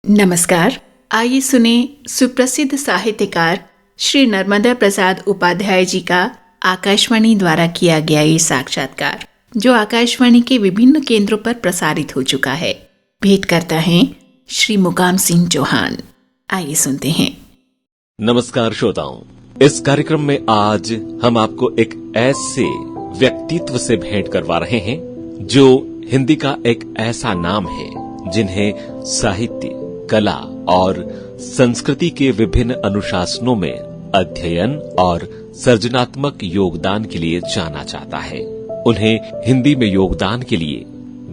नमस्कार। आइए सुने सुप्रसिद्ध साहित्यकार श्री नर्मदा प्रसाद उपाध्याय जी का आकाशवाणी द्वारा किया गया ये साक्षात्कार, जो आकाशवाणी के विभिन्न केंद्रों पर प्रसारित हो चुका है। भेंट करता है श्री मुकाम सिंह चौहान। आइए सुनते हैं। नमस्कार श्रोताओं, इस कार्यक्रम में आज हम आपको एक ऐसे व्यक्तित्व से भेंट करवा रहे हैं जो हिंदी का एक ऐसा नाम है जिन्हें साहित्य, कला और संस्कृति के विभिन्न अनुशासनों में अध्ययन और सृजनात्मक योगदान के लिए जाना जाता है। उन्हें हिंदी में योगदान के लिए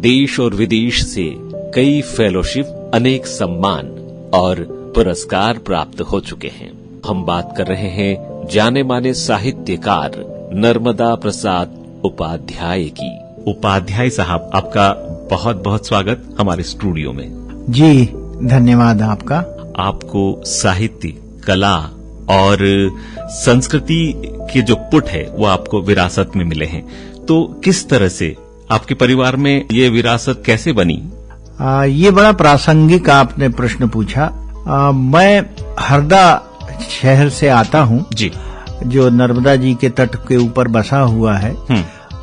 देश और विदेश से कई फेलोशिप, अनेक सम्मान और पुरस्कार प्राप्त हो चुके हैं। हम बात कर रहे हैं जाने माने साहित्यकार नर्मदा प्रसाद उपाध्याय की। उपाध्याय साहब, आपका बहुत बहुत स्वागत हमारे स्टूडियो में। जी धन्यवाद आपका। आपको साहित्य, कला और संस्कृति के जो पुट है वो आपको विरासत में मिले हैं। तो किस तरह से आपके परिवार में ये विरासत कैसे बनी? ये बड़ा प्रासंगिक आपने प्रश्न पूछा। मैं हरदा शहर से आता हूँ जी, जो नर्मदा जी के तट के ऊपर बसा हुआ है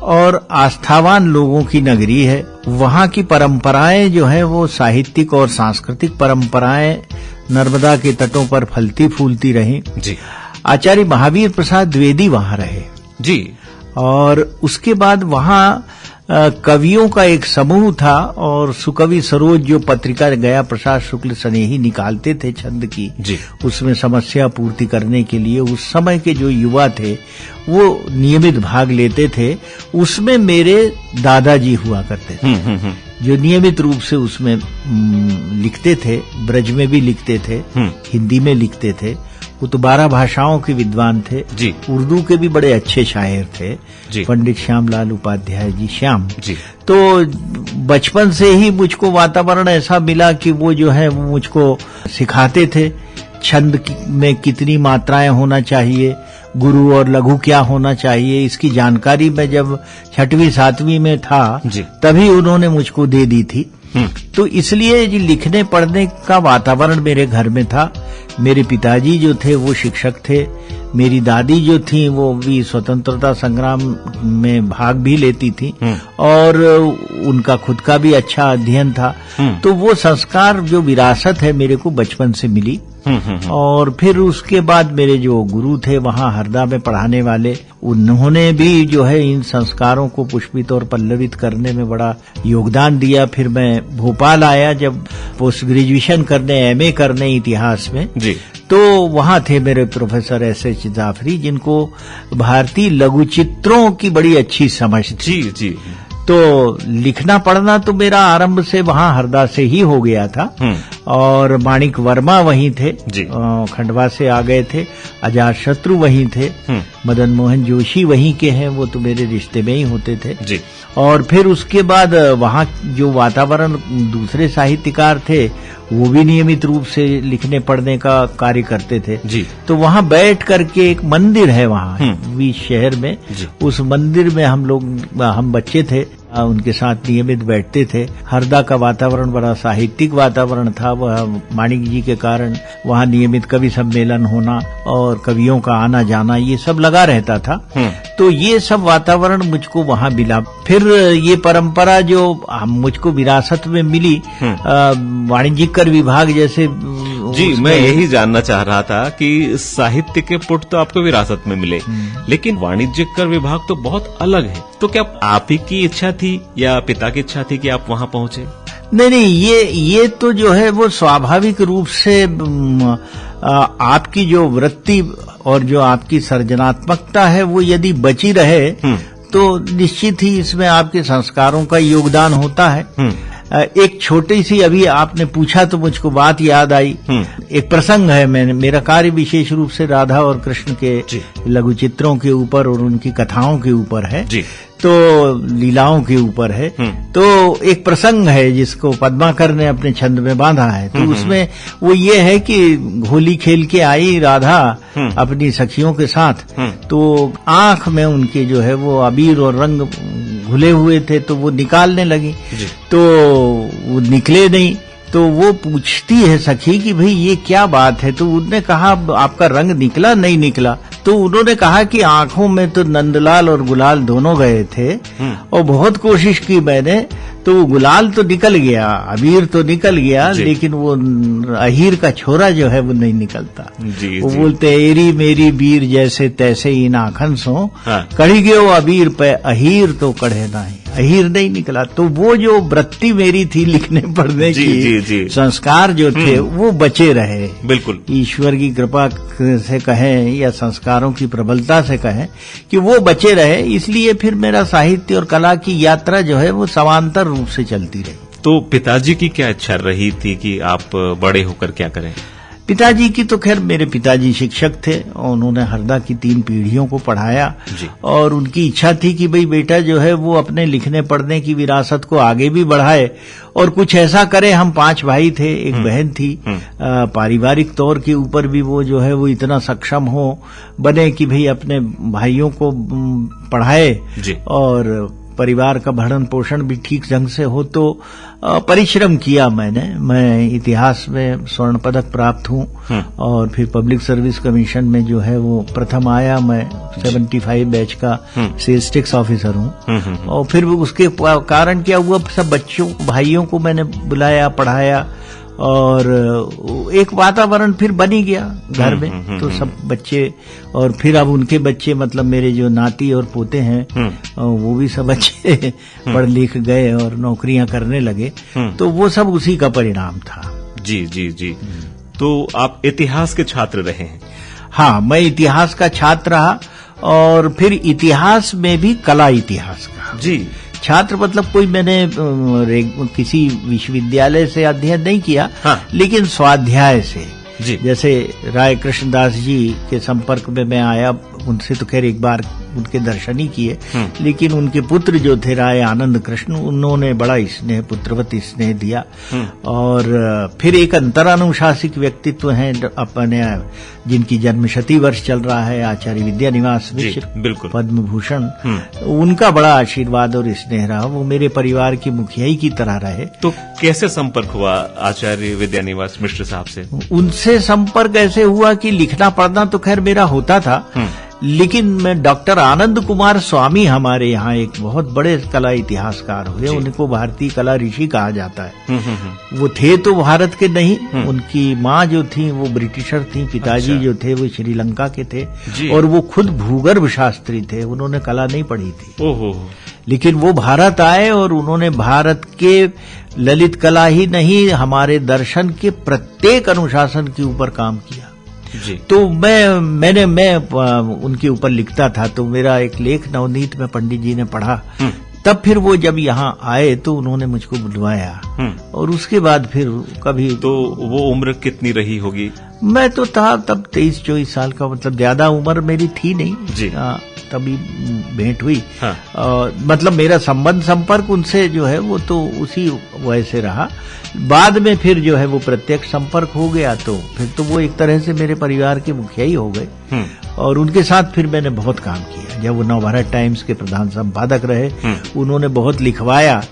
और आस्थावान लोगों की नगरी है। वहाँ की परंपराएं जो है वो साहित्यिक और सांस्कृतिक परंपराएं नर्मदा के तटों पर फलती फूलती रही जी। आचार्य महावीर प्रसाद द्विवेदी वहाँ रहे जी, और उसके बाद वहाँ कवियों का एक समूह था और सुकवि सरोज जो पत्रिका गया प्रसाद शुक्ल स्नेही निकालते थे छंद की जी, उसमें समस्या पूर्ति करने के लिए उस समय के जो युवा थे वो नियमित भाग लेते थे। उसमें मेरे दादाजी हुआ करते थे जो नियमित रूप से उसमें लिखते थे। ब्रज में भी लिखते थे, हिंदी में लिखते थे। वो तो 12 भाषाओं के विद्वान थे जी। उर्दू के भी बड़े अच्छे शायर थे, पंडित श्यामलाल उपाध्याय जी, श्याम जी। तो बचपन से ही मुझको वातावरण ऐसा मिला कि वो जो है वो मुझको सिखाते थे छंद में कितनी मात्राएं होना चाहिए, गुरु और लघु क्या होना चाहिए। इसकी जानकारी मैं जब 6वीं 7वीं में था तभी उन्होंने मुझको दे दी थी। तो इसलिए जी लिखने पढ़ने का वातावरण मेरे घर में था। मेरे पिताजी जो थे वो शिक्षक थे, मेरी दादी जो थी वो भी स्वतंत्रता संग्राम में भाग भी लेती थी और उनका खुद का भी अच्छा अध्ययन था। तो वो संस्कार जो विरासत है मेरे को बचपन से मिली। और फिर उसके बाद मेरे जो गुरु थे वहाँ हरदा में पढ़ाने वाले, उन्होंने भी जो है इन संस्कारों को पुष्पित और पल्लवित करने में बड़ा योगदान दिया। फिर मैं भोपाल आया जब पोस्ट ग्रेजुएशन करने, एमए करने इतिहास में जी। तो वहाँ थे मेरे प्रोफेसर एस.एच. जाफरी, जिनको भारतीय लघु चित्रों की बड़ी अच्छी समझ थी जी। तो लिखना पढ़ना तो मेरा आरंभ से वहाँ हरदा से ही हो गया था। और माणिक वर्मा वहीं थे, खंडवा से आ गए थे, अजात शत्रु वहीं थे, मदन मोहन जोशी वहीं के हैं, वो तो मेरे रिश्ते में ही होते थे जी। और फिर उसके बाद वहाँ जो वातावरण, दूसरे साहित्यकार थे वो भी नियमित रूप से लिखने पढ़ने का कार्य करते थे जी। तो वहाँ बैठ करके एक मंदिर है वहाँ वी शहर में, उस मंदिर में हम बच्चे थे, उनके साथ नियमित बैठते थे। हरदा का वातावरण बड़ा साहित्यिक वातावरण था। वह माणिक जी के कारण वहाँ नियमित कवि सम्मेलन होना और कवियों का आना जाना ये सब लगा रहता था। तो ये सब वातावरण मुझको वहाँ मिला। फिर ये परंपरा जो मुझको विरासत में मिली, वाणिज्यकर विभाग जैसे जी, मैं यही जानना चाह रहा था कि साहित्य के पुट तो आपको विरासत में मिले, लेकिन वाणिज्यकर विभाग तो बहुत अलग है। तो क्या आप ही की इच्छा थी या पिता की इच्छा थी कि आप वहाँ पहुँचे? नहीं, ये तो जो है वो स्वाभाविक रूप से आपकी जो वृत्ति और जो आपकी सृजनात्मकता है वो यदि बची रहे तो निश्चित ही इसमें आपके संस्कारों का योगदान होता है। एक छोटी सी, अभी आपने पूछा तो मुझको बात याद आई। एक प्रसंग है, मेरा कार्य विशेष रूप से राधा और कृष्ण के लघु चित्रों के ऊपर और उनकी कथाओं के ऊपर है जी। तो लीलाओं के ऊपर है। तो एक प्रसंग है जिसको पद्माकर ने अपने छंद में बांधा है। तो उसमें वो ये है कि होली खेल के आई राधा अपनी सखियों के साथ, तो आंख में उनके जो है वो अबीर और रंग घुले हुए थे, तो वो निकालने लगी, तो वो निकले नहीं। तो वो पूछती है सखी कि भाई ये क्या बात है, तो उन्होंने कहा आपका रंग निकला नहीं निकला, तो उन्होंने कहा कि आंखों में तो नंदलाल और गुलाल दोनों गए थे और बहुत कोशिश की मैंने, तो वो गुलाल तो निकल गया, अबीर तो निकल गया, लेकिन वो अहीर का छोरा जो है वो नहीं निकलता। वो बोलते एरी मेरी बीर जैसे तैसे ही नाखन सो, कढ़ी गयो अबीर पे अहीर तो कढ़े नहीं, अहीर नहीं निकला। तो वो जो वृत्ति मेरी थी लिखने पढ़ने की, संस्कार जो थे वो बचे रहे। बिल्कुल ईश्वर की कृपा से कहें या संस्कारों की प्रबलता से कहें कि वो बचे रहे, इसलिए फिर मेरा साहित्य और कला की यात्रा जो है वो समांतर रूप से चलती रही। तो पिताजी की क्या इच्छा रही थी कि आप बड़े होकर क्या करें? पिताजी की तो खैर, मेरे पिताजी शिक्षक थे और उन्होंने हरदा की 3 पीढ़ियों को पढ़ाया और उनकी इच्छा थी कि भाई बेटा जो है वो अपने लिखने पढ़ने की विरासत को आगे भी बढ़ाए और कुछ ऐसा करे। हम 5 भाई थे, एक बहन थी, पारिवारिक तौर के ऊपर भी वो जो है वो इतना सक्षम हो बने कि भाई अपने भाइयों को पढ़ाए और परिवार का भरण पोषण भी ठीक ढंग से हो। तो परिश्रम किया मैंने। मैं इतिहास में स्वर्ण पदक प्राप्त हूँ और फिर पब्लिक सर्विस कमीशन में जो है वो प्रथम आया। मैं 75 बैच का सेल्स टैक्स ऑफिसर हूँ और फिर उसके कारण क्या हुआ, सब बच्चों भाइयों को मैंने बुलाया, पढ़ाया और एक वातावरण फिर बनी गया घर में। तो सब बच्चे और फिर अब उनके बच्चे, मतलब मेरे जो नाती और पोते हैं वो भी सब अच्छे पढ़ लिख गए और नौकरियां करने लगे। तो वो सब उसी का परिणाम था। जी जी जी। तो आप इतिहास के छात्र रहे हैं? हाँ, मैं इतिहास का छात्र रहा और फिर इतिहास में भी कला इतिहास का। जी। छात्र मतलब कोई मैंने किसी विश्वविद्यालय से अध्ययन नहीं किया, लेकिन स्वाध्याय से। जैसे राय कृष्णदास जी के संपर्क में मैं आया, उनसे तो खैर एक बार उनके दर्शन ही किए, लेकिन उनके पुत्र जो थे राय आनंद कृष्ण, उन्होंने बड़ा स्नेह, पुत्रवत स्नेह दिया। और फिर एक अंतरानुशासिक व्यक्तित्व हैं अपने, जिनकी जन्मशती वर्ष चल रहा है, आचार्य विद्यानिवास मिश्र, बिल्कुल पद्म भूषण, उनका बड़ा आशीर्वाद और स्नेह रहा। वो मेरे परिवार की मुखियाई की तरह रहे। तो कैसे संपर्क हुआ आचार्य विद्यानिवास मिश्र साहब से? उनसे संपर्क ऐसे हुआ कि लिखना पढ़ना तो खैर मेरा होता था, लेकिन मैं डॉक्टर आनंद कुमार स्वामी हमारे यहाँ एक बहुत बड़े कला इतिहासकार हुए, उनको भारतीय कला ऋषि कहा जाता है। वो थे तो भारत के नहीं, उनकी माँ जो थी वो ब्रिटिशर थी, पिताजी जो थे वो श्रीलंका के थे और वो खुद भूगर्भ शास्त्री थे, उन्होंने कला नहीं पढ़ी थी। लेकिन वो भारत आए और उन्होंने भारत के ललित कला ही नहीं, हमारे दर्शन के प्रत्येक अनुशासन के ऊपर काम किया। तो मैं उनके ऊपर लिखता था, तो मेरा एक लेख नवनीत में पंडित जी ने पढ़ा। तब फिर वो जब यहाँ आए तो उन्होंने मुझको बुलवाया और उसके बाद फिर कभी। तो वो उम्र कितनी रही होगी? मैं तो था तब 23-24 साल का, मतलब ज्यादा उम्र मेरी थी नहीं तभी भेंट हुई। मतलब मेरा संपर्क उनसे जो है वो तो उसी वैसे रहा। बाद में फिर जो है वो प्रत्यक्ष संपर्क हो गया, तो फिर तो वो एक तरह से मेरे परिवार के मुखिया ही हो गए। और उनके साथ फिर मैंने बहुत काम किया। जब वो नवभारत टाइम्स के प्रधान संपादक रहे, उन्होंने बहुत लिखवाया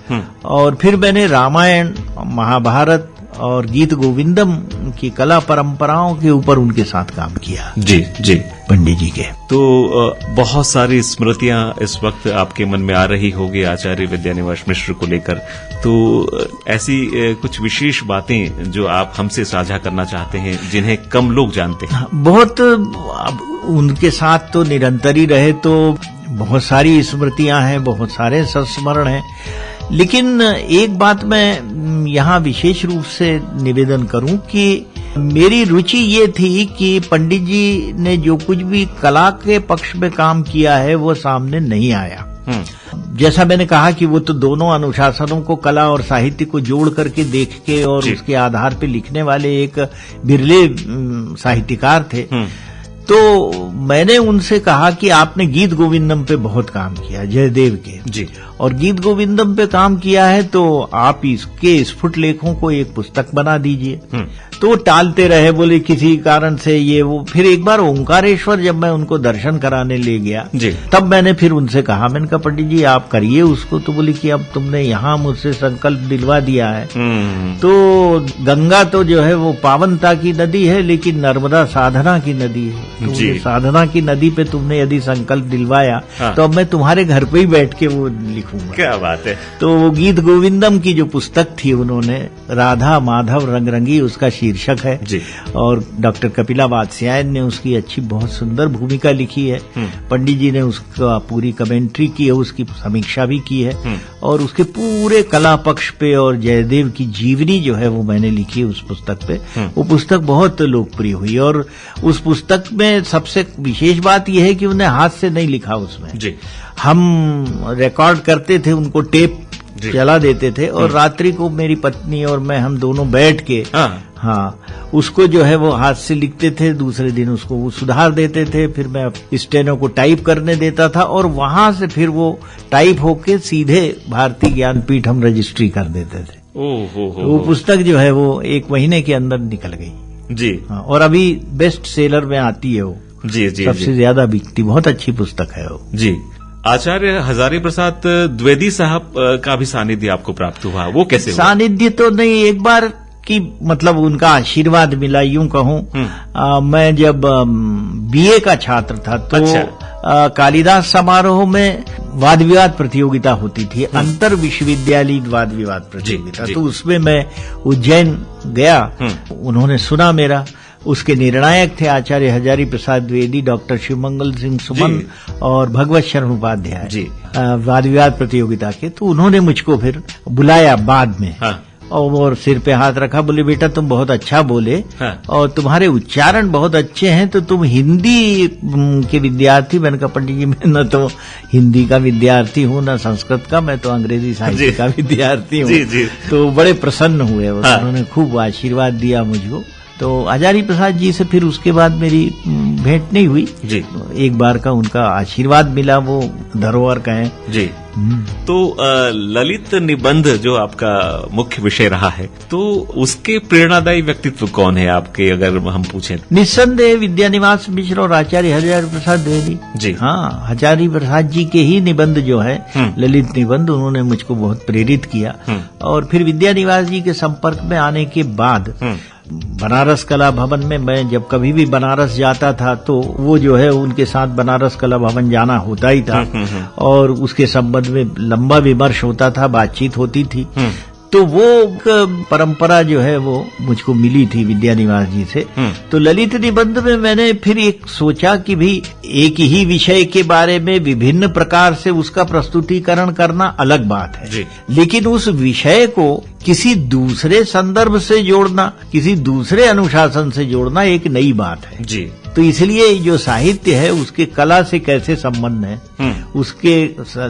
और फिर मैंने रामायण, महाभारत और गीत गोविंदम की कला परंपराओं के ऊपर उनके साथ काम किया। जी जी, पंडित जी के। तो बहुत सारी स्मृतियां इस वक्त आपके मन में आ रही होगी आचार्य विद्यानिवास मिश्र को लेकर। तो ऐसी कुछ विशेष बातें जो आप हमसे साझा करना चाहते हैं, जिन्हें कम लोग जानते हैं? बहुत, उनके साथ तो निरंतर ही रहे तो बहुत सारी स्मृतियां हैं, बहुत सारे संस्मरण हैं। लेकिन एक बात मैं यहाँ विशेष रूप से निवेदन करूं कि मेरी रुचि ये थी कि पंडित जी ने जो कुछ भी कला के पक्ष में काम किया है वो सामने नहीं आया। जैसा मैंने कहा कि वो तो दोनों अनुशासनों को, कला और साहित्य को जोड़ करके देख के और उसके आधार पे लिखने वाले एक बिरले साहित्यकार थे। तो मैंने उनसे कहा कि आपने गीत गोविंदम पे बहुत काम किया, जयदेव के और गीत गोविंदम पे काम किया है, तो आप इसके स्फुट लेखों को एक पुस्तक बना दीजिए। तो टालते रहे, बोले किसी कारण से ये वो। फिर एक बार ओंकारेश्वर जब मैं उनको दर्शन कराने ले गया जी, तब मैंने फिर उनसे कहा, मैंने कहा पंडित जी आप करिए उसको। तो बोले कि अब तुमने यहाँ मुझसे संकल्प दिलवा दिया है तो गंगा तो जो है वो पावनता की नदी है, लेकिन नर्मदा साधना की नदी है। तो जी। ये साधना की नदी पे तुमने यदि संकल्प दिलवाया हाँ। तो अब मैं तुम्हारे घर पे ही बैठ के वो लिखूंगा। क्या बात है। तो वो गीत गोविंदम की जो पुस्तक थी, उन्होंने राधा माधव रंग रंगी उसका शीर्षक है जी। और डॉक्टर कपिला वात्स्यायन ने उसकी अच्छी बहुत सुंदर भूमिका लिखी है। पंडित जी ने उसका पूरी कमेंट्री की है, उसकी समीक्षा भी की है और उसके पूरे कला पक्ष पे और जयदेव की जीवनी जो है वो मैंने लिखी है उस पुस्तक पे। वो पुस्तक बहुत लोकप्रिय हुई और उस पुस्तक में सबसे विशेष बात यह है कि उन्हें हाथ से नहीं लिखा उसमें जी। हम रिकॉर्ड करते थे, उनको टेप चला देते थे और रात्रि को मेरी पत्नी और मैं हम दोनों बैठ के हाँ उसको जो है वो हाथ से लिखते थे। दूसरे दिन उसको वो सुधार देते थे, फिर मैं स्टेनो को टाइप करने देता था और वहां से फिर वो टाइप होके सीधे भारतीय ज्ञानपीठ हम रजिस्ट्री कर देते थे। वो पुस्तक जो है वो 1 महीने के अंदर निकल गई जी। हाँ, और अभी बेस्ट सेलर में आती है वो जी, जी, सबसे ज्यादा बिकती, बहुत अच्छी पुस्तक है वो जी। आचार्य हजारी प्रसाद द्विवेदी साहब का भी सानिध्य आपको प्राप्त हुआ, वो कैसे हुआ? सानिध्य तो नहीं, एक बार की मतलब उनका आशीर्वाद मिला यूं कहूं। मैं जब बीए का छात्र था तो अच्छा। कालिदास समारोह में वाद विवाद प्रतियोगिता होती थी, अंतर विश्वविद्यालय वाद विवाद प्रतियोगिता। तो उसमें मैं उज्जैन गया, उन्होंने सुना मेरा, उसके निर्णायक थे आचार्य हजारी प्रसाद द्विवेदी, डॉक्टर शिवमंगल सिंह सुमन और भगवत शरण उपाध्याय वाद विवाद प्रतियोगिता के। तो उन्होंने मुझको फिर बुलाया बाद में और सिर पे हाथ रखा, बोले बेटा तुम बहुत अच्छा बोले और तुम्हारे उच्चारण बहुत अच्छे हैं, तो तुम हिंदी के विद्यार्थी। मैंने कहा पंडित जी मैं न तो हिंदी का विद्यार्थी हूँ न संस्कृत का, मैं तो अंग्रेजी साहित्य का विद्यार्थी हूँ। तो बड़े प्रसन्न हुए, उन्होंने खूब आशीर्वाद दिया मुझको। तो हजारी प्रसाद जी से फिर उसके बाद मेरी भेंट नहीं हुई जी। एक बार का उनका आशीर्वाद मिला, वो धरोहर का है जी। तो ललित निबंध जो आपका मुख्य विषय रहा है, तो उसके प्रेरणादायी व्यक्तित्व कौन है आपके, अगर हम पूछें? निस्संदेह विद्यानिवास मिश्र और आचार्य हजारी प्रसाद द्विवेदी जी। हाँ, हजारी प्रसाद जी के ही निबंध जो है ललित निबंध, उन्होंने मुझको बहुत प्रेरित किया। और फिर विद्यानिवास जी के संपर्क में आने के बाद बनारस कला भवन में मैं जब कभी भी बनारस जाता था तो वो जो है उनके साथ बनारस कला भवन जाना होता ही था और उसके संबंध में लंबा विमर्श होता था, बातचीत होती थी। तो वो परंपरा जो है वो मुझको मिली थी विद्यानिवास जी से। तो ललित निबंध में मैंने फिर एक सोचा कि भी एक ही विषय के बारे में विभिन्न प्रकार से उसका प्रस्तुतिकरण करना अलग बात है, लेकिन उस विषय को किसी दूसरे संदर्भ से जोड़ना, किसी दूसरे अनुशासन से जोड़ना एक नई बात है जी। तो इसलिए जो साहित्य है उसके कला से कैसे संबंध है, उसके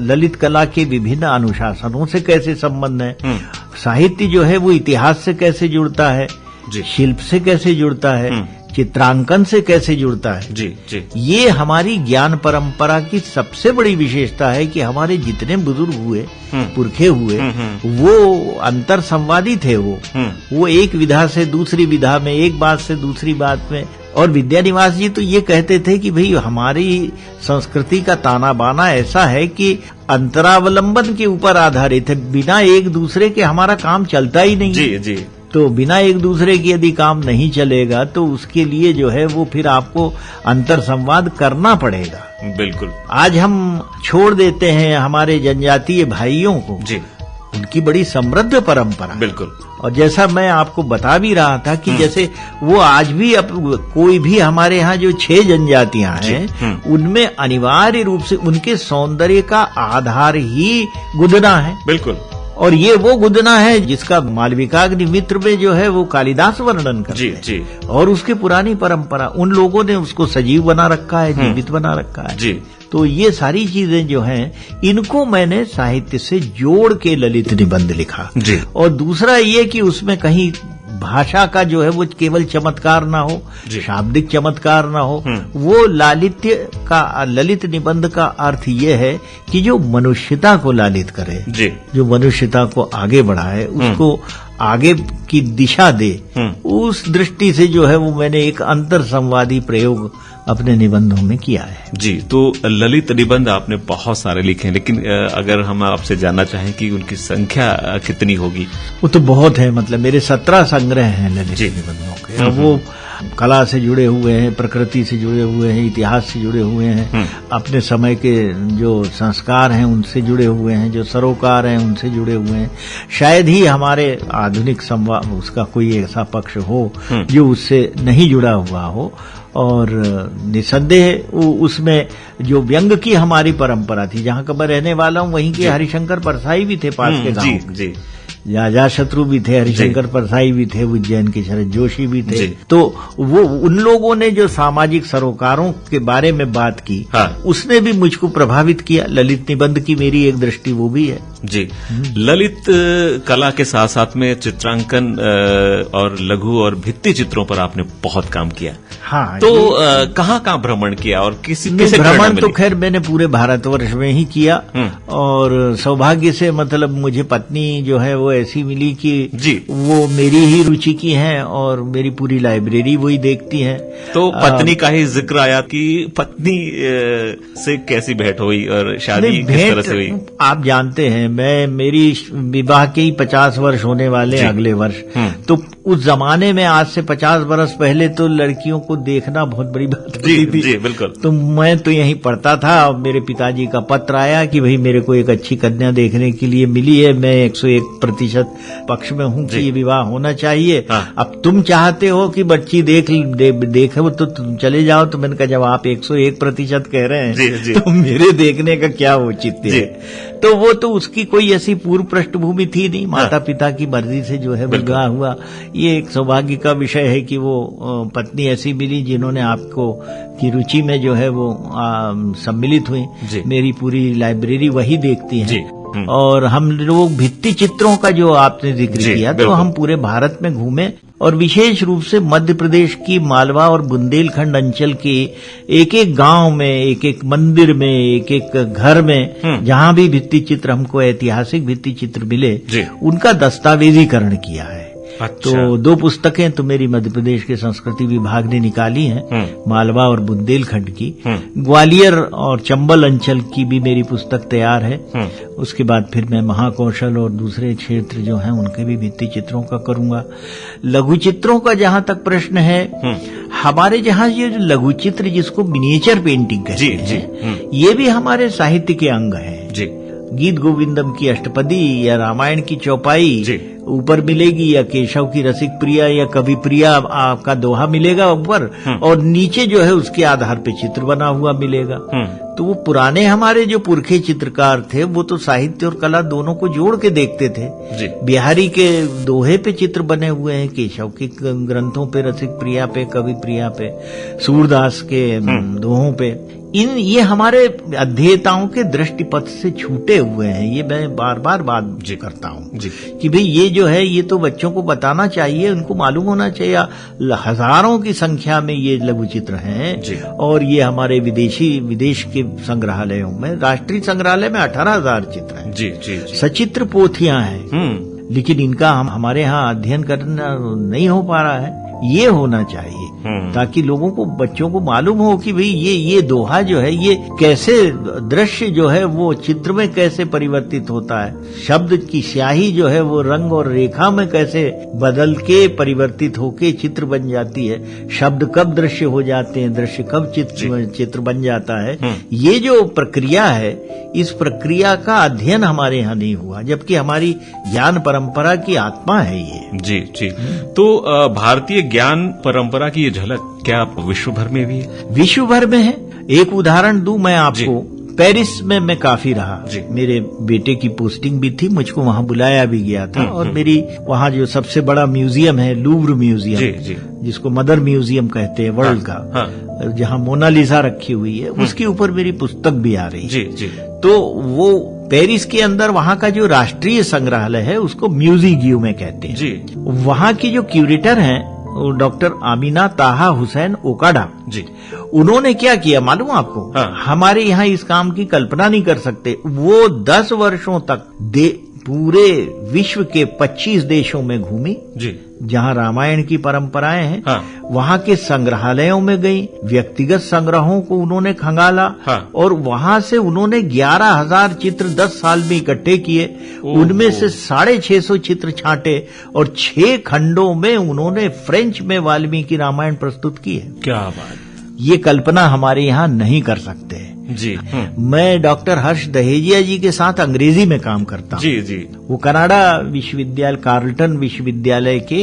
ललित कला के विभिन्न अनुशासनों से कैसे संबंध है, साहित्य जो है वो इतिहास से कैसे जुड़ता है, शिल्प से कैसे जुड़ता है, चित्रांकन से कैसे जुड़ता है जी, जी। ये हमारी ज्ञान परंपरा की सबसे बड़ी विशेषता है कि हमारे जितने बुजुर्ग हुए, पुरखे हुए, वो अंतर संवादी थे। वो एक विधा से दूसरी विधा में, एक बात से दूसरी बात में। और विद्यानिवास जी तो ये कहते थे कि भाई हमारी संस्कृति का ताना बाना ऐसा है कि अंतरावलंबन के ऊपर आधारित है, बिना एक दूसरे के हमारा काम चलता ही नहीं जी, जी। तो बिना एक दूसरे के यदि काम नहीं चलेगा तो उसके लिए जो है वो फिर आपको अंतर संवाद करना पड़ेगा। बिल्कुल। आज हम छोड़ देते हैं हमारे जनजातीय भाइयों को जी, उनकी बड़ी समृद्ध परंपरा। बिल्कुल। और जैसा मैं आपको बता भी रहा था कि जैसे वो आज भी कोई भी हमारे यहाँ जो 6 जनजातियां हैं उनमें अनिवार्य रूप से उनके सौंदर्य का आधार ही गुदना है। बिल्कुल। और ये वो गुदना है जिसका मालविकाग्नि मित्र में जो है वो कालिदास वर्णन करते हैं जी। और उसकी पुरानी परंपरा, उन लोगों ने उसको सजीव बना रखा है, जीवित बना रखा है जी। तो ये सारी चीजें जो हैं, इनको मैंने साहित्य से जोड़ के ललित निबंध लिखा जी। और दूसरा ये कि उसमें कहीं भाषा का जो है वो केवल चमत्कार ना हो, शाब्दिक चमत्कार ना हो। वो ललित निबंध का अर्थ ये है कि जो मनुष्यता को लालित करे जी, जो मनुष्यता को आगे बढ़ाए, उसको आगे की दिशा दे, उस दृष्टि से जो है वो मैंने एक अंतर संवादी प्रयोग अपने निबंधों में किया है। जी, तो ललित निबंध आपने बहुत सारे लिखे हैं, लेकिन अगर हम आपसे जानना चाहें कि उनकी संख्या कितनी होगी? वो तो बहुत है, मतलब मेरे 17 संग्रह हैं ललित निबंधों के। वो कला से जुड़े हुए हैं, प्रकृति से जुड़े हुए हैं, इतिहास से जुड़े हुए हैं, अपने समय के जो संस्कार हैं उनसे जुड़े हुए हैं, जो सरोकार हैं उनसे जुड़े हुए हैं। शायद ही हमारे आधुनिक संवाद उसका कोई ऐसा पक्ष हो जो उससे नहीं जुड़ा हुआ हो। और निसंदेह उसमें जो व्यंग की हमारी परंपरा थी, जहां का मैं रहने वाला हूं वहीं के हरिशंकर परसाई भी थे पास के गांव। जी, राजा शत्रु भी थे, हरिशंकर परसाई भी थे, उज्जैन के शरद जोशी भी थे। तो वो उन लोगों ने जो सामाजिक सरोकारों के बारे में बात की, उसने भी मुझको प्रभावित किया। ललित निबंध की मेरी एक दृष्टि वो भी है। जी, ललित कला के साथ साथ में चित्रांकन और लघु और भित्ति चित्रों पर आपने बहुत काम किया। हाँ, तो कहाँ भ्रमण किया और किसे भ्रमण तो खैर मैंने पूरे भारतवर्ष में ही किया। और सौभाग्य से मतलब मुझे पत्नी जो है वो ऐसी मिली कि वो मेरी ही रुचि की हैं और मेरी पूरी लाइब्रेरी वही देखती हैं। तो पत्नी का ही जिक्र आया कि पत्नी से कैसी भेंट हुई और शादी किस तरह से हुई? आप जानते हैं मेरी विवाह के ही 50 वर्ष होने वाले अगले वर्ष। तो उस जमाने में आज से 50 वर्ष पहले तो लड़कियों को देखना बहुत बड़ी बात होती थी। जी, बिल्कुल। तो मैं तो यहीं पढ़ता था और मेरे पिताजी का पत्र आया कि भाई मेरे को एक अच्छी कन्या देखने के लिए मिली है, मैं 101% पक्ष में हूं कि ये विवाह होना चाहिए। अब तुम चाहते हो कि बच्ची देखे तो तुम चले जाओ। तो मैंने कहा जब आप 101% कह रहे हैं तो मेरे देखने का क्या औचित्य है? तो वो तो उसकी कोई ऐसी पूर्व पृष्ठभूमि थी नहीं, माता पिता की मर्जी से जो है विवाह हुआ। ये एक सौभाग्य का विषय है कि वो पत्नी ऐसी मिली जिन्होंने आपको की रुचि में जो है वो सम्मिलित हुई। मेरी पूरी लाइब्रेरी वही देखती है। और हम लोग भित्ति चित्रों का जो आपने जिक्र किया, तो हम पूरे भारत में घूमे और विशेष रूप से मध्य प्रदेश की मालवा और बुंदेलखंड अंचल के एक एक गांव में, एक एक मंदिर में, एक एक घर में जहां भी भित्ति चित्र हमको ऐतिहासिक भित्ति चित्र मिले, उनका दस्तावेजीकरण किया है। अच्छा। तो 2 पुस्तकें तो मेरी मध्य प्रदेश के संस्कृति विभाग ने निकाली हैं, मालवा और बुंदेलखंड की। ग्वालियर और चंबल अंचल की भी मेरी पुस्तक तैयार है। उसके बाद फिर मैं महाकौशल और दूसरे क्षेत्र जो हैं उनके भी भित्ति चित्रों का करूंगा। लघु चित्रों का जहां तक प्रश्न है, हमारे जहां ये जो लघु चित्र जिसको मिनिएचर पेंटिंग कहते हैं, ये भी हमारे साहित्य के अंग है। गीत गोविंदम की अष्टपदी या रामायण की चौपाई ऊपर मिलेगी, या केशव की रसिक प्रिया या कवि प्रिया आपका दोहा मिलेगा ऊपर, और नीचे जो है उसके आधार पे चित्र बना हुआ मिलेगा। तो वो पुराने हमारे जो पुरखे चित्रकार थे वो तो साहित्य और कला दोनों को जोड़ के देखते थे। बिहारी के दोहे पे चित्र बने हुए हैं, केशव के ग्रंथों पे, रसिक प्रिया पे, कवि प्रिया पे, सूरदास के दोहों पे। ये हमारे अध्येताओं के दृष्टिपथ से छूटे हुए हैं। ये मैं बार बार बात करता हूँ कि भाई ये जो है ये तो बच्चों को बताना चाहिए, उनको मालूम होना चाहिए। हजारों की संख्या में ये लघु चित्र हैं और ये हमारे विदेश के संग्रहालयों में, राष्ट्रीय संग्रहालय में 18,000 चित्र हैं। जी। सचित्र पोथियां हैं, लेकिन इनका हमारे यहाँ अध्ययन करना नहीं हो पा रहा है। ये होना चाहिए ताकि लोगों को, बच्चों को मालूम हो कि भाई ये दोहा जो है ये कैसे दृश्य जो है वो चित्र में कैसे परिवर्तित होता है, शब्द की स्याही जो है वो रंग और रेखा में कैसे बदल के परिवर्तित होके चित्र बन जाती है, शब्द कब दृश्य हो जाते हैं, दृश्य कब चित्र बन जाता है। ये जो प्रक्रिया है, इस प्रक्रिया का अध्ययन हमारे यहाँ नहीं हुआ, जबकि हमारी ज्ञान परंपरा की आत्मा है ये। जी। तो भारतीय ज्ञान परंपरा की ये झलक क्या विश्व भर में भी है? विश्व भर में है। एक उदाहरण दूं मैं आपको, पेरिस में मैं काफी रहा। मेरे बेटे की पोस्टिंग भी थी, मुझको वहां बुलाया भी गया था। और मेरी वहां जो सबसे बड़ा म्यूजियम है, लूव्र म्यूजियम, जिसको मदर म्यूजियम कहते हैं वर्ल्ड का, जहां मोनालिसा रखी हुई है, उसके ऊपर मेरी पुस्तक भी आ रही है। तो वो पेरिस के अंदर वहां का जो राष्ट्रीय संग्रहालय है उसको म्यूजी गियुमे कहते हैं। वहां की जो क्यूरेटर हैं डॉक्टर आमिना ताहा हुसैन ओकाडा जी, उन्होंने क्या किया मालूम आपको? हमारे यहाँ इस काम की कल्पना नहीं कर सकते। वो 10 वर्षों तक पूरे विश्व के 25 देशों में घूमी जी, जहां रामायण की परंपराएं हैं। हाँ। वहां के संग्रहालयों में गई, व्यक्तिगत संग्रहों को उन्होंने खंगाला। हाँ। और वहां से उन्होंने 11,000 चित्र 10 साल में इकट्ठे किए। उनमें से 650 चित्र छांटे और 6 खंडों में उन्होंने फ्रेंच में वाल्मीकि रामायण प्रस्तुत की है। क्या बात। ये कल्पना हमारे यहाँ नहीं कर सकते हैं। जी। मैं डॉक्टर हर्ष दहेजिया जी के साथ अंग्रेजी में काम करता हूँ। जी जी। वो कनाडा विश्वविद्यालय, कार्लटन विश्वविद्यालय के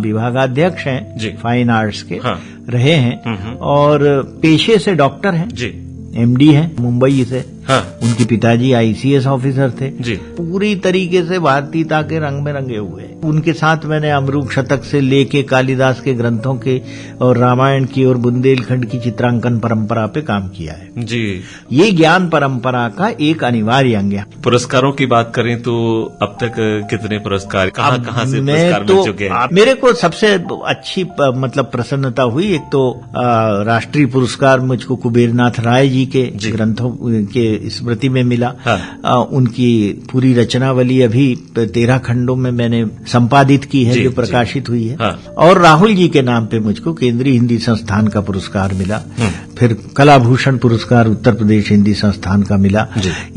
विभागाध्यक्ष हैं जी। फाइन आर्ट्स के। हाँ। रहे हैं और पेशे से डॉक्टर हैं जी। एमडी हैं मुंबई से। हाँ। उनके पिताजी आईसीएस ऑफिसर थे जी। पूरी तरीके से भारतीयता के रंग में रंगे हुए। उनके साथ मैंने अमरूक शतक से लेके कालिदास के ग्रंथों के और रामायण की और बुंदेलखंड की चित्रांकन परंपरा पे काम किया है। जी। ये ज्ञान परंपरा का एक अनिवार्य अंग है। पुरस्कारों की बात करें तो अब तक कितने पुरस्कार, कहाँ से पुरस्कार मिल चुके हैं? मेरे को सबसे अच्छी मतलब प्रसन्नता हुई, एक तो राष्ट्रीय पुरस्कार मुझको कुबेरनाथ राय जी के ग्रंथों के स्मृति में मिला। हाँ। उनकी पूरी रचनावली अभी 13 खंडों में मैंने संपादित की है, जो प्रकाशित हुई है। हाँ। और राहुल जी के नाम पे मुझको केंद्रीय हिंदी संस्थान का पुरस्कार मिला। फिर कलाभूषण पुरस्कार उत्तर प्रदेश हिंदी संस्थान का मिला।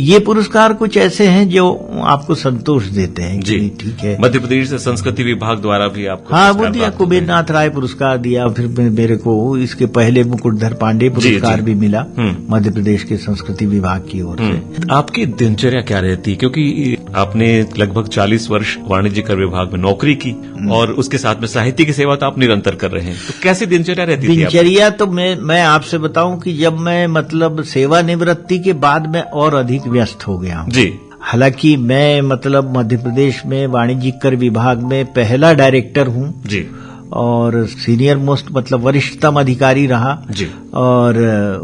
ये पुरस्कार कुछ ऐसे हैं जो आपको संतोष देते हैं कि ठीक है। मध्य प्रदेश संस्कृति विभाग द्वारा भी आपको हाँ वो दिया, कुबेरनाथ राय पुरस्कार दिया। फिर मेरे को इसके पहले मुकुटधर पांडे पुरस्कार भी मिला मध्य प्रदेश के संस्कृति विभाग की ओर से। आपकी दिनचर्या क्या रहती? क्योंकि आपने लगभग 40 वर्ष वाणिज्य कर विभाग में नौकरी की और उसके साथ में साहित्य की सेवा तो आप निरंतर कर रहे हैं, तो कैसी दिनचर्या रहती थी? दिनचर्या तो मैं आपसे बताऊं कि जब मैं मतलब सेवानिवृत्ति के बाद मैं और अधिक व्यस्त हो गया हूं। जी। हालांकि मैं मतलब मध्य प्रदेश में वाणिज्यिक कर विभाग में पहला डायरेक्टर हूं जी, और सीनियर मोस्ट मतलब वरिष्ठतम अधिकारी रहा जी। और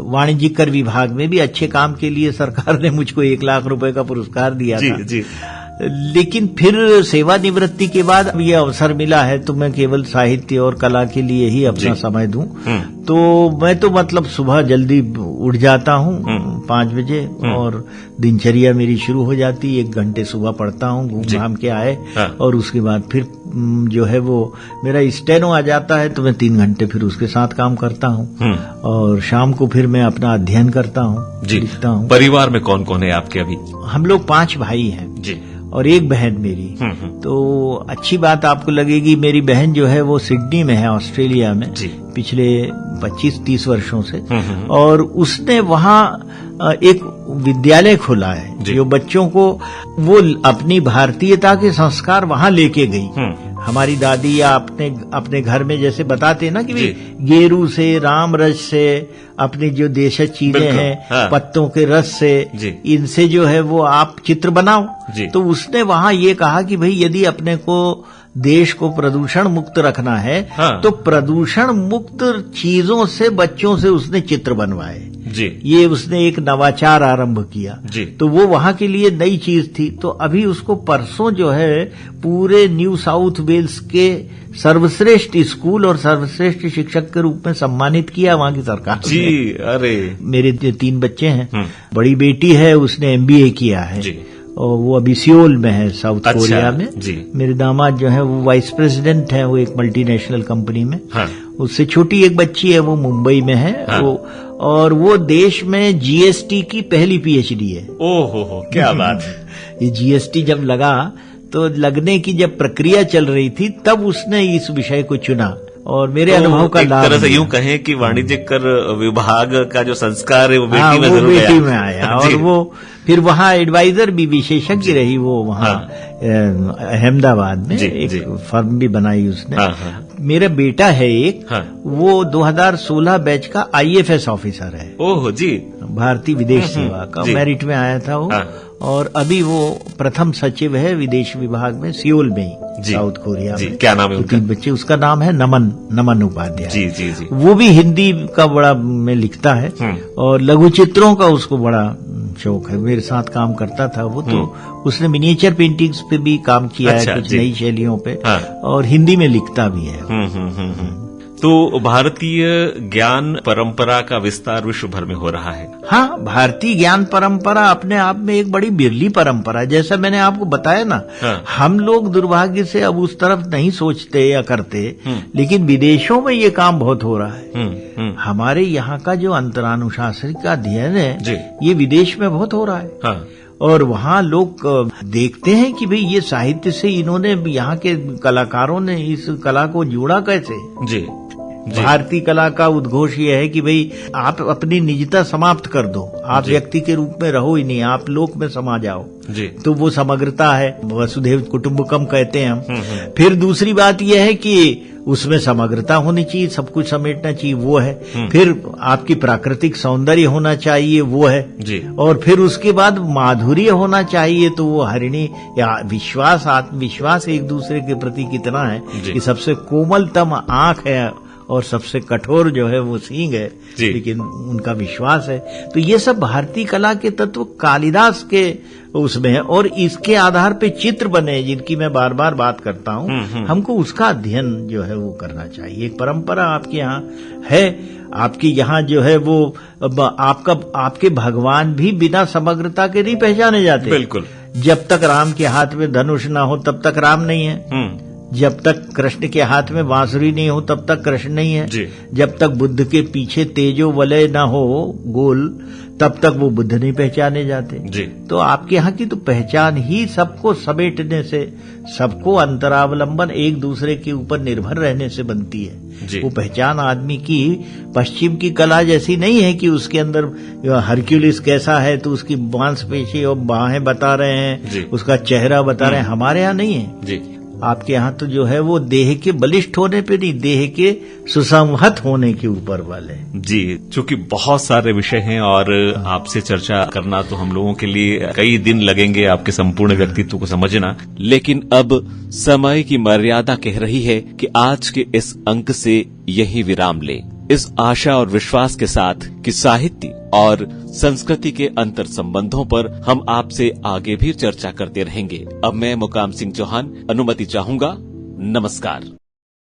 वाणिज्यिक कर विभाग में भी अच्छे काम के लिए सरकार ने मुझको 1 लाख रुपए का पुरस्कार दिया था। जी। लेकिन फिर सेवानिवृत्ति के बाद अब ये अवसर मिला है तो मैं केवल साहित्य और कला के लिए ही अपना समय दूं। तो मैं तो मतलब सुबह जल्दी उठ जाता हूं 5 बजे और दिनचर्या मेरी शुरू हो जाती है। 1 घंटे सुबह पढ़ता हूं, घूम घाम के आए। हाँ। और उसके बाद फिर जो है वो मेरा स्टेनो आ जाता है तो मैं 3 घंटे फिर उसके साथ काम करता हूं। और शाम को फिर मैं अपना अध्ययन करता हूं, लिखता हूं। परिवार में कौन कौन है आपके अभी? हम लोग 5 भाई हैं जी, और 1 बहन मेरी। तो अच्छी बात आपको लगेगी, मेरी बहन जो है वो सिडनी में है, ऑस्ट्रेलिया में जी। पिछले 25-30 वर्षों से। और उसने वहाँ एक विद्यालय खोला है जो बच्चों को वो अपनी भारतीयता के संस्कार वहाँ लेके गई। हमारी दादी या अपने घर में जैसे बताते हैं ना कि गेरू से, राम रस से, अपनी जो देशज चीजें हैं, हाँ। पत्तों के रस से, इनसे जो है वो आप चित्र बनाओ। तो उसने वहाँ ये कहा कि भाई यदि अपने को देश को प्रदूषण मुक्त रखना है हाँ। तो प्रदूषण मुक्त चीजों से बच्चों से उसने चित्र बनवाए। जी। ये उसने एक नवाचार आरंभ किया। जी। तो वो वहां के लिए नई चीज थी। तो अभी उसको परसों जो है पूरे न्यू साउथ वेल्स के सर्वश्रेष्ठ स्कूल और सर्वश्रेष्ठ शिक्षक के रूप में सम्मानित किया वहां की सरकार जी। ने। अरे मेरे 3 बच्चे हैं। बड़ी बेटी है, उसने MBA किया है जी। और वो अभी सियोल में है, साउथ कोरिया में। जी। मेरे दामाद जो है वो वाइस प्रेसिडेंट है, वो एक मल्टीनेशनल कंपनी में। हाँ। उससे छोटी एक बच्ची है, वो मुंबई में है। हाँ। और वो देश में GST की पहली PhD है। ओहो, क्या बात है। ये GST जब लगा तो लगने की जब प्रक्रिया चल रही थी तब उसने इस विषय को चुना और मेरे अनुभव का लाभ। एक तरह से यूं कहें कि वाणिज्यिक कर विभाग का जो संस्कार है वो बेटी हाँ, में वो जरूर बेटी में आया। और वो फिर वहाँ एडवाइजर भी विशेषज्ञ रही वो वहाँ अहमदाबाद में एक फर्म भी बनाई उसने। हाँ। मेरा बेटा है एक, हाँ। वो 2016 बैच का IFS ऑफिसर है। ओह जी। भारतीय विदेश सेवा का मेरिट में आया था वो। हाँ। और अभी वो प्रथम सचिव है विदेश विभाग में, सियोल में ही, साउथ कोरिया में। क्या नाम है उनका? 3 बच्चे, उसका नाम है नमन उपाध्याय। जी जी जी। वो भी हिंदी का बड़ा में लिखता है और लघु चित्रों का उसको बड़ा शौक है। मेरे साथ काम करता था वो। तो उसने मिनिएचर पेंटिंग्स पे भी काम किया है, कुछ नई शैलियों पे। और हिंदी में लिखता भी है। तो भारतीय ज्ञान परंपरा का विस्तार विश्व भर में हो रहा है। हाँ, भारतीय ज्ञान परंपरा अपने आप में एक बड़ी बिरली परंपरा है। जैसा मैंने आपको बताया ना, हाँ। हम लोग दुर्भाग्य से अब उस तरफ नहीं सोचते या करते, लेकिन विदेशों में ये काम बहुत हो रहा है। हमारे यहाँ का जो अंतरानुशासनिक का अध्ययन है, ये विदेश में बहुत हो रहा है। हाँ। और वहाँ लोग देखते हैं कि भाई ये साहित्य से इन्होंने, यहाँ के कलाकारों ने इस कला को जोड़ा कैसे। जी। भारतीय कला का उद्घोष ये है कि भाई आप अपनी निजता समाप्त कर दो, आप व्यक्ति के रूप में रहो ही नहीं, आप लोक में समा जाओ। जी। तो वो समग्रता है, वसुधैव कुटुंबकम कहते हैं हम। फिर दूसरी बात यह है कि उसमें समग्रता होनी चाहिए, सब कुछ समेटना चाहिए, वो है। फिर आपकी प्राकृतिक सौंदर्य होना चाहिए, वो है जी। और फिर उसके बाद माधुर्य होना चाहिए, तो वो हरिणी या विश्वास, आत्मविश्वास एक दूसरे के प्रति कितना है कि सबसे कोमलतम आंख है और सबसे कठोर जो है वो सींग है, लेकिन उनका विश्वास है। तो ये सब भारतीय कला के तत्व कालिदास के उसमें है, और इसके आधार पे चित्र बने जिनकी मैं बार बार बात करता हूँ। हमको उसका अध्ययन जो है वो करना चाहिए। एक परंपरा आपके यहाँ है, आपके यहाँ जो है वो आपके भगवान भी बिना समग्रता के नहीं पहचाने जाते। बिल्कुल। जब तक राम के हाथ में धनुष ना हो तब तक राम नहीं है, जब तक कृष्ण के हाथ में बांसुरी नहीं हो तब तक कृष्ण नहीं है, जब तक बुद्ध के पीछे तेजो वलय ना हो गोल तब तक वो बुद्ध नहीं पहचाने जाते। जी। तो आपके यहाँ की तो पहचान ही सबको समेटने से, सबको अंतरावलंबन एक दूसरे के ऊपर निर्भर रहने से बनती है। वो पहचान आदमी की पश्चिम की कला जैसी नहीं है कि उसके अंदर हरक्यूलिस कैसा है तो उसकी मांसपेशी और बाहें बता रहे हैं, उसका चेहरा बता रहे हैं। हमारे यहाँ नहीं है जी। आपके यहाँ तो जो है वो देह के बलिष्ठ होने पे नहीं, देह के सुसंहत होने के ऊपर वाले। जी, चूंकि बहुत सारे विषय हैं और आपसे चर्चा करना तो हम लोगों के लिए कई दिन लगेंगे आपके संपूर्ण व्यक्तित्व को समझना, लेकिन अब समय की मर्यादा कह रही है कि आज के इस अंक से यही विराम ले, इस आशा और विश्वास के साथ कि साहित्य और संस्कृति के अंतर संबंधों पर हम आपसे आगे भी चर्चा करते रहेंगे। अब मैं मुकाम सिंह चौहान अनुमति चाहूंगा। नमस्कार।